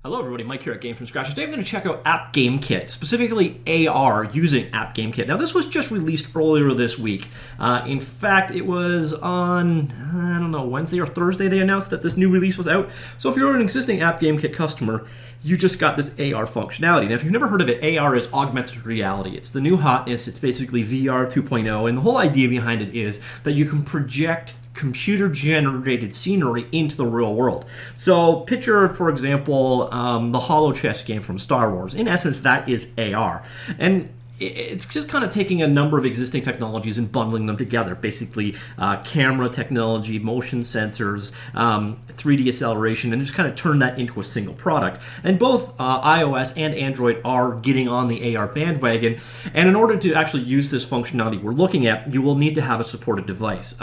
Hello everybody, Mike here at Game From Scratch. Today I'm going to check out AppGameKit, specifically AR using AppGameKit. Now this was just released earlier this week. In fact, it was on, I don't know, Wednesday or Thursday they announced that this new release was out. So if you're an existing AppGameKit customer, you just got this AR functionality. Now if you've never heard of it, AR is Augmented Reality. It's the new hotness, it's basically VR 2.0, and the whole idea behind it is that you can project computer-generated scenery into the real world. So picture, for example, the Hollow Chess game from Star Wars. In essence, that is AR. And it's just kind of taking a number of existing technologies and bundling them together. Basically, camera technology, motion sensors, 3D acceleration, and just kind of turn that into a single product. And both iOS and Android are getting on the AR bandwagon. And in order to actually use this functionality we're looking at, you will need to have a supported device.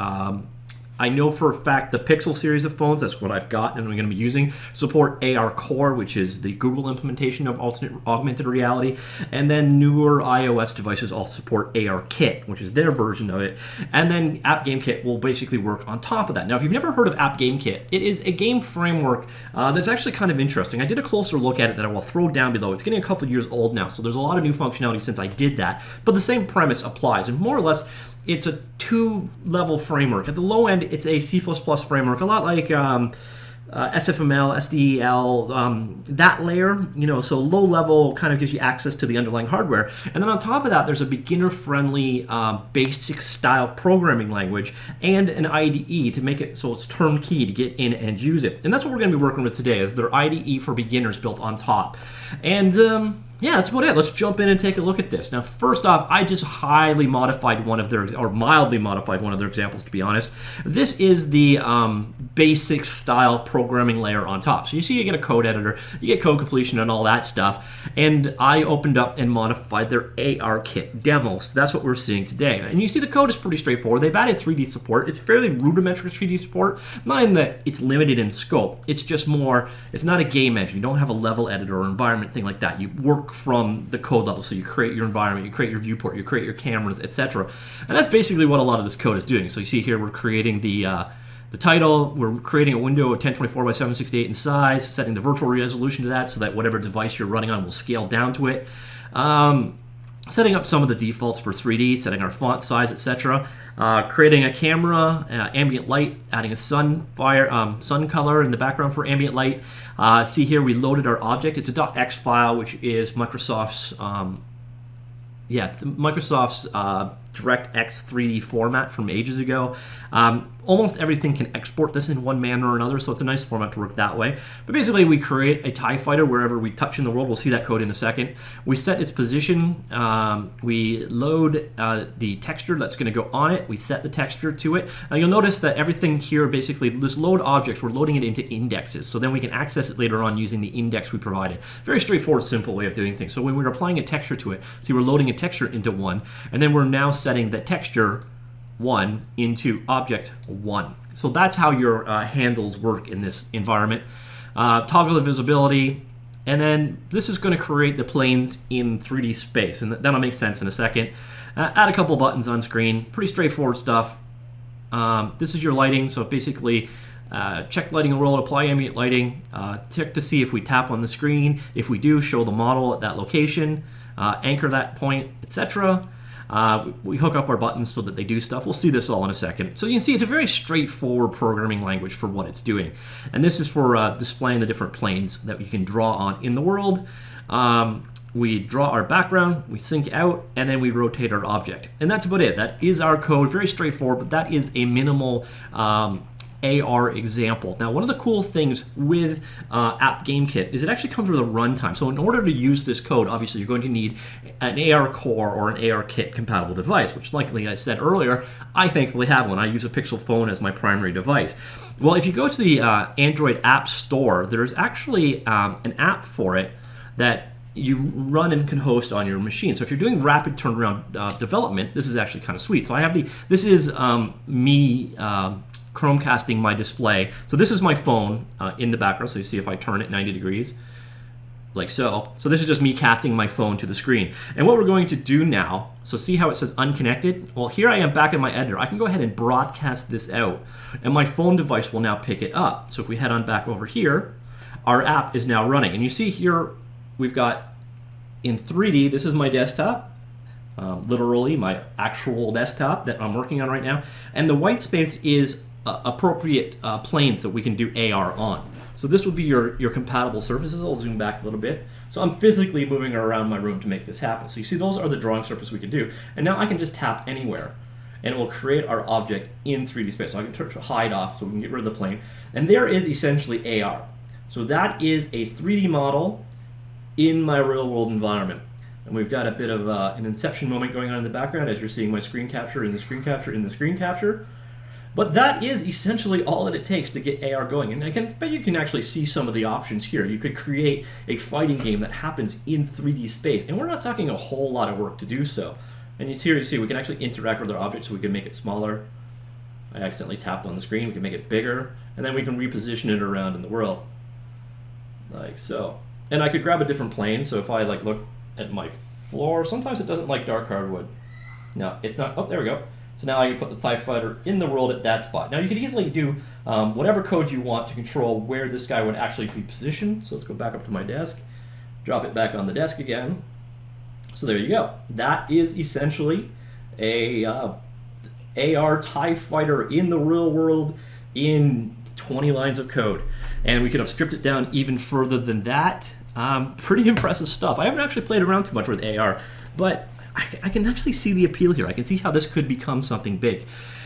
I know for a fact the Pixel series of phones, that's what I've got and I'm going to be using, support AR Core, which is the Google implementation of augmented reality, and then newer iOS devices all support AR Kit, which is their version of it, and then AppGameKit will basically work on top of that. Now, if you've never heard of AppGameKit, it is a game framework that's actually kind of interesting. I did a closer look at it that I will throw down below. It's getting a couple years old now, so there's a lot of new functionality since I did that, but the same premise applies, and more or less, it's a two-level framework. At the low end, it's a C++ framework, a lot like SFML, SDL, that layer, so low level kind of gives you access to the underlying hardware. And then on top of that, there's a beginner-friendly basic style programming language and an IDE to make it so it's turnkey to get in and use it. And that's what we're going to be working with today, is their IDE for beginners built on top. And yeah, that's about it. Let's jump in and take a look at this. Now, first off, I just highly modified one of their, or mildly modified one of their examples, to be honest. This is the basic style programming layer on top. So you see you get a code editor, you get code completion and all that stuff. And I opened up and modified their AR Kit demo. So that's what we're seeing today. And you see the code is pretty straightforward. They've added 3D support. It's fairly rudimentary 3D support. Not in that it's limited in scope. It's just more, it's not a game engine. You don't have a level editor or environment thing like that. You work from the code level. So you create your environment, you create your viewport, you create your cameras, etc. And that's basically what a lot of this code is doing. So you see here we're creating the title, we're creating a window of 1024 by 768 in size, setting the virtual resolution to that so that whatever device you're running on will scale down to it. Setting up some of the defaults for 3D, setting our font size, etc. Creating a camera, ambient light, adding a sun color in the background for ambient light. See here, we loaded our object. It's a .x file, which is Microsoft's DirectX 3D format from ages ago. Almost everything can export this in one manner or another, so it's a nice format to work that way. But basically, we create a TIE fighter wherever we touch in the world. We'll see that code in a second. We set its position. We load the texture that's going to go on it. We set the texture to it. Now, you'll notice that everything here, basically, this load objects, we're loading it into indexes, so then we can access it later on using the index we provided. Very straightforward, simple way of doing things. So when we're applying a texture to it, see, we're loading a texture into one, and then we're now setting the texture 1 into object 1. So that's how your handles work in this environment. Toggle the visibility, and then this is going to create the planes in 3D space, and that'll make sense in a second. Add a couple buttons on screen, pretty straightforward stuff. This is your lighting, so basically check lighting roll, apply ambient lighting, check to see if we tap on the screen. If we do, show the model at that location, anchor that point, etc. We hook up our buttons so that they do stuff. We'll see this all in a second. So you can see it's a very straightforward programming language for what it's doing. And this is for displaying the different planes that you can draw on in the world. We draw our background, we sync out, and then we rotate our object. And that's about it. That is our code. Very straightforward, but that is a minimal AR example. Now, one of the cool things with AppGameKit is it actually comes with a runtime. So in order to use this code, obviously you're going to need an AR Core or an AR Kit compatible device, which likely I said earlier, I thankfully have one. I use a Pixel phone as my primary device. Well, if you go to the Android App Store, there's actually an app for it that you run and can host on your machine. So if you're doing rapid turnaround development, this is actually kind of sweet. So I have this is me Chromecasting my display. So this is my phone in the background. So you see if I turn it 90 degrees, like so. So this is just me casting my phone to the screen. And what we're going to do now, so see how it says unconnected? Well, here I am back in my editor. I can go ahead and broadcast this out, and my phone device will now pick it up. So if we head on back over here, our app is now running. And you see here, we've got in 3D, this is my desktop, literally my actual desktop that I'm working on right now. And the white space is appropriate planes that we can do AR on. So this would be your compatible surfaces. I'll zoom back a little bit. So I'm physically moving around my room to make this happen. So you see those are the drawing surfaces we can do. And now I can just tap anywhere and it will create our object in 3D space. So I can turn hide off so we can get rid of the plane. And there is essentially AR. So that is a 3D model in my real world environment. And we've got a bit of an inception moment going on in the background as you're seeing my screen capture in the screen capture in the screen capture. But that is essentially all that it takes to get AR going. And I bet you can actually see some of the options here. You could create a fighting game that happens in 3D space. And we're not talking a whole lot of work to do so. And here you see we can actually interact with our object, so we can make it smaller. I accidentally tapped on the screen. We can make it bigger. And then we can reposition it around in the world. Like so. And I could grab a different plane. So if I look at my floor, sometimes it doesn't like dark hardwood. No, it's not. Oh, there we go. So now I can put the TIE fighter in the world at that spot. Now you could easily do whatever code you want to control where this guy would actually be positioned. So let's go back up to my desk, drop it back on the desk again. So there you go. That is essentially a AR TIE fighter in the real world in 20 lines of code. And we could have stripped it down even further than that. Pretty impressive stuff. I haven't actually played around too much with AR, but I can actually see the appeal here. I can see how this could become something big.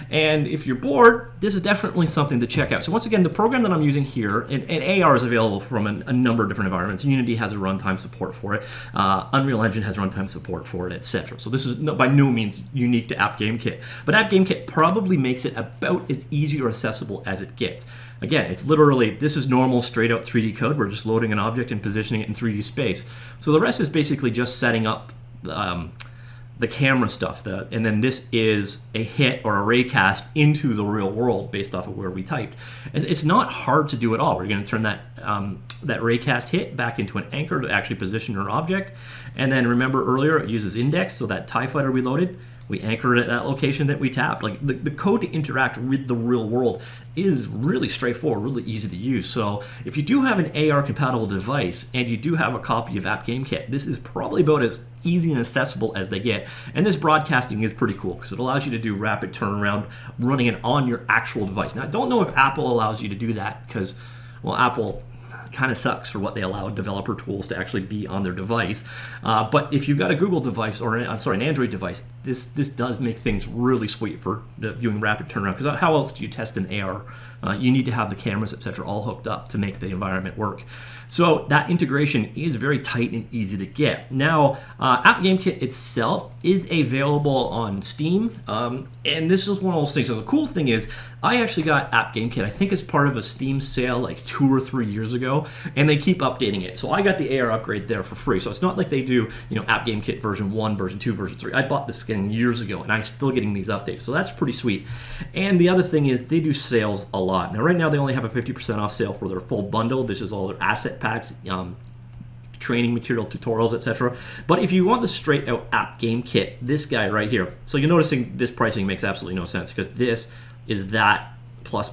And if you're bored, this is definitely something to check out. So once again, the program that I'm using here, and AR is available from a number of different environments. Unity has a runtime support for it. Unreal Engine has runtime support for it, etc. So this is by no means unique to AppGameKit. But AppGameKit probably makes it about as easy or accessible as it gets. Again, it's literally, this is normal straight out 3D code. We're just loading an object and positioning it in 3D space. So the rest is basically just setting up the camera stuff, and then this is a hit or a raycast into the real world based off of where we typed. And it's not hard to do at all. We're going to turn that raycast hit back into an anchor to actually position our object. And then remember earlier, it uses index, so that TIE fighter we loaded, we anchor it at that location that we tapped. Like the code to interact with the real world is really straightforward, really easy to use. So if you do have an AR compatible device and you do have a copy of AppGameKit, this is probably about as easy and accessible as they get. And this broadcasting is pretty cool because it allows you to do rapid turnaround running it on your actual device. Now I don't know if Apple allows you to do that because, well, Apple kind of sucks for what they allow developer tools to actually be on their device. But if you've got a Google device or an Android device, this does make things really sweet for viewing rapid turnaround. Because how else do you test an AR? You need to have the cameras, etc., all hooked up to make the environment work. So that integration is very tight and easy to get. Now, AppGameKit itself is available on Steam, and this is one of those things. So the cool thing is, I actually got AppGameKit, I think as part of a Steam sale like 2 or 3 years ago, and they keep updating it. So I got the AR upgrade there for free. So it's not like they do, AppGameKit version 1, version 2, version 3. I bought this skin years ago, and I'm still getting these updates. So that's pretty sweet. And the other thing is, they do sales a lot. Now, right now, they only have a 50% off sale for their full bundle. This is all their asset packs, training material, tutorials, etc. But if you want the straight out AppGameKit, this guy right here, so you're noticing this pricing makes absolutely no sense because this is that plus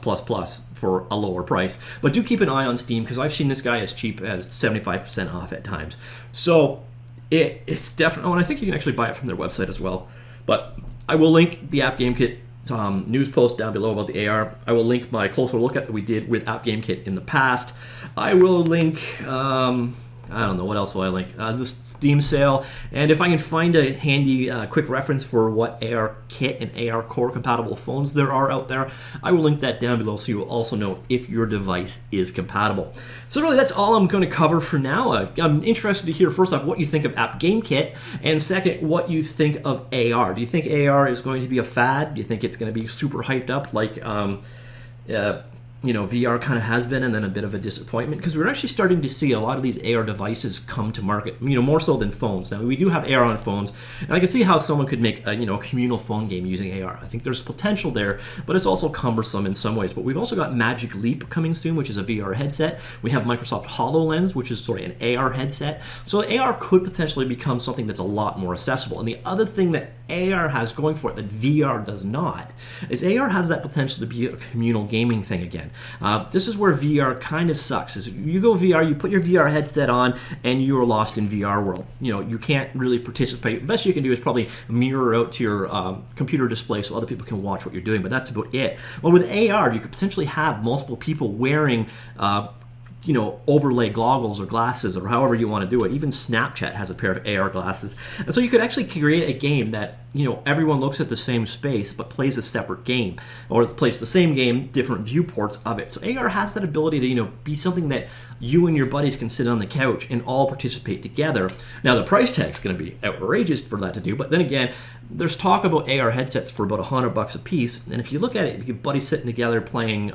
for a lower price. But do keep an eye on Steam because I've seen this guy as cheap as 75% off at times. So it's definitely, and I think you can actually buy it from their website as well. But I will link the AppGameKit news post down below about the AR. I will link my closer look at that we did with AppGameKit in the past. I will link, I don't know, what else will I link? The Steam sale, and if I can find a handy quick reference for what ARKit and AR Core compatible phones there are out there, I will link that down below so you will also know if your device is compatible. So really that's all I'm going to cover for now. I'm interested to hear first off what you think of AppGameKit, and second, what you think of AR. Do you think AR is going to be a fad? Do you think it's going to be super hyped up like VR kind of has been, and then a bit of a disappointment? Because we're actually starting to see a lot of these AR devices come to market, more so than phones. Now, we do have AR on phones, and I can see how someone could make a communal phone game using AR. I think there's potential there, but it's also cumbersome in some ways. But we've also got Magic Leap coming soon, which is a VR headset. We have Microsoft HoloLens, which is sort of an AR headset. So AR could potentially become something that's a lot more accessible. And the other thing that AR has going for it that VR does not is AR has that potential to be a communal gaming thing again. This is where VR kind of sucks. Is you go VR, you put your VR headset on, and you are lost in VR world. You can't really participate. The best you can do is probably mirror out to your computer display so other people can watch what you're doing, but that's about it. Well, with AR, you could potentially have multiple people wearing overlay goggles or glasses or however you want to do it. Even Snapchat has a pair of AR glasses. And so you could actually create a game that, everyone looks at the same space but plays a separate game, or plays the same game, different viewports of it. So AR has that ability to, be something that you and your buddies can sit on the couch and all participate together. Now, the price tag's going to be outrageous for that to do, but then again, there's talk about AR headsets for about $100 a piece. And if you look at it, if your buddies sitting together playing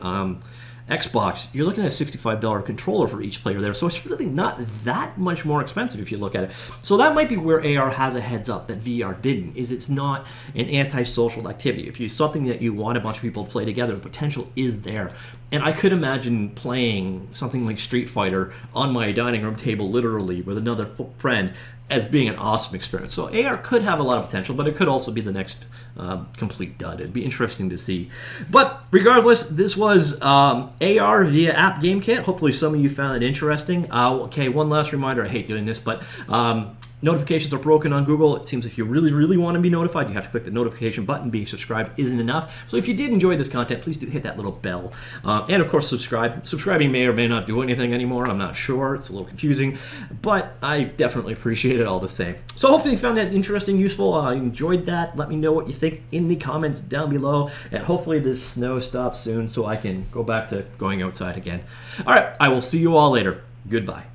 Xbox, you're looking at a $65 controller for each player there, so it's really not that much more expensive if you look at it. So that might be where AR has a heads up that VR didn't, is it's not an anti-social activity. If it's something that you want a bunch of people to play together, the potential is there. And I could imagine playing something like Street Fighter on my dining room table, literally, with another friend, as being an awesome experience. So AR could have a lot of potential, but it could also be the next complete dud. It'd be interesting to see. But regardless, this was AR via AppGameKit. Hopefully some of you found it interesting. Okay, one last reminder. I hate doing this, but notifications are broken on Google. It seems if you really, really want to be notified, you have to click the notification button. Being subscribed isn't enough. So if you did enjoy this content, please do hit that little bell. And of course, subscribe. Subscribing may or may not do anything anymore. I'm not sure. It's a little confusing, but I definitely appreciate it all the same. So hopefully you found that interesting, useful. Enjoyed that. Let me know what you think in the comments down below. And hopefully this snow stops soon so I can go back to going outside again. All right. I will see you all later. Goodbye.